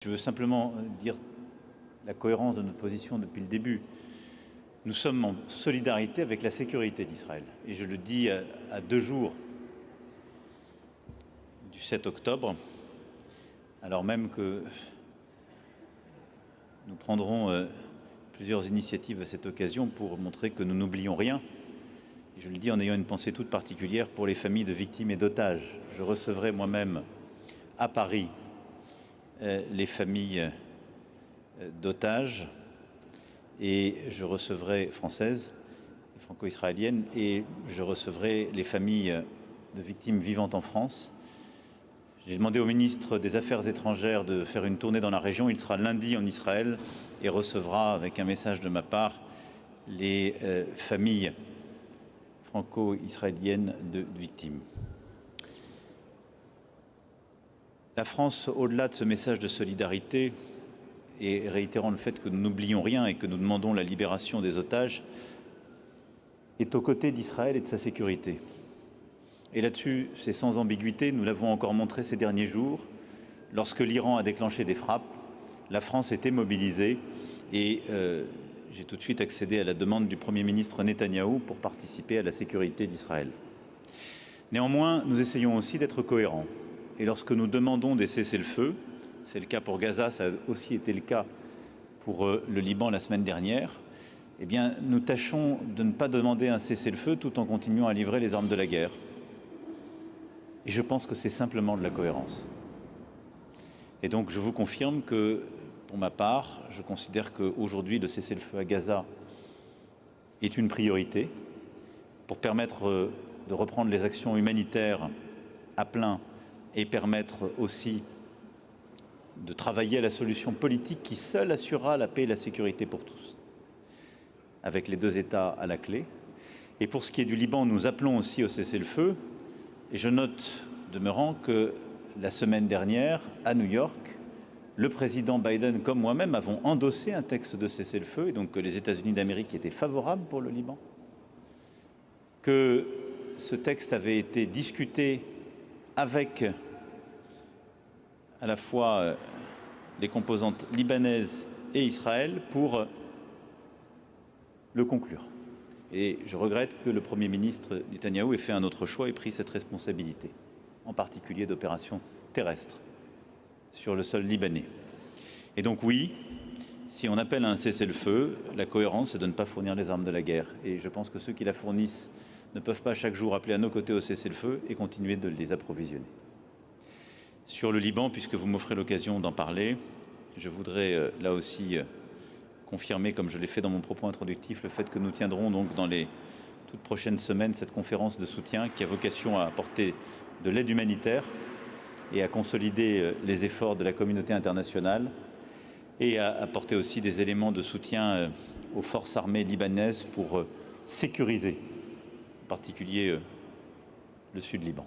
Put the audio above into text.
Je veux simplement dire la cohérence de notre position depuis le début. Nous sommes en solidarité avec la sécurité d'Israël. Et je le dis à 2 jours du 7 octobre, alors même que nous prendrons plusieurs initiatives à cette occasion pour montrer que nous n'oublions rien. Et je le dis en ayant une pensée toute particulière pour les familles de victimes et d'otages. Je recevrai moi-même à Paris les familles d'otages et je recevrai françaises, franco-israéliennes, et je recevrai les familles de victimes vivantes en France. J'ai demandé au ministre des Affaires étrangères de faire une tournée dans la région. Il sera lundi en Israël et recevra, avec un message de ma part, les familles franco-israéliennes de victimes. La France, au-delà de ce message de solidarité, et réitérant le fait que nous n'oublions rien et que nous demandons la libération des otages, est aux côtés d'Israël et de sa sécurité. Et là-dessus, c'est sans ambiguïté, nous l'avons encore montré ces derniers jours. Lorsque l'Iran a déclenché des frappes, la France était mobilisée et j'ai tout de suite accédé à la demande du Premier ministre Netanyahou pour participer à la sécurité d'Israël. Néanmoins, nous essayons aussi d'être cohérents. Et lorsque nous demandons des cessez-le-feu, c'est le cas pour Gaza, ça a aussi été le cas pour le Liban la semaine dernière, eh bien, nous tâchons de ne pas demander un cessez-le-feu tout en continuant à livrer les armes de la guerre. Et je pense que c'est simplement de la cohérence. Et donc, je vous confirme que, pour ma part, je considère qu'aujourd'hui, le cessez-le-feu à Gaza est une priorité pour permettre de reprendre les actions humanitaires à plein et permettre aussi de travailler à la solution politique qui seule assurera la paix et la sécurité pour tous, avec les 2 États à la clé. Et pour ce qui est du Liban, nous appelons aussi au cessez-le-feu. Et je note, demeurant, que la semaine dernière, à New York, le président Biden comme moi-même avons endossé un texte de cessez-le-feu, et donc que les États-Unis d'Amérique étaient favorables pour le Liban, que ce texte avait été discuté avec à la fois les composantes libanaises et Israël pour le conclure. Et je regrette que le Premier ministre Netanyahou ait fait un autre choix et pris cette responsabilité, en particulier d'opérations terrestres sur le sol libanais. Et donc oui, si on appelle à un cessez-le-feu, la cohérence c'est de ne pas fournir les armes de la guerre. Et je pense que ceux qui la fournissent ne peuvent pas chaque jour appeler à nos côtés au cessez-le-feu et continuer de les approvisionner. Sur le Liban, puisque vous m'offrez l'occasion d'en parler, je voudrais là aussi confirmer, comme je l'ai fait dans mon propos introductif, le fait que nous tiendrons donc dans les toutes prochaines semaines cette conférence de soutien qui a vocation à apporter de l'aide humanitaire et à consolider les efforts de la communauté internationale et à apporter aussi des éléments de soutien aux forces armées libanaises pour sécuriser en particulier le sud Liban.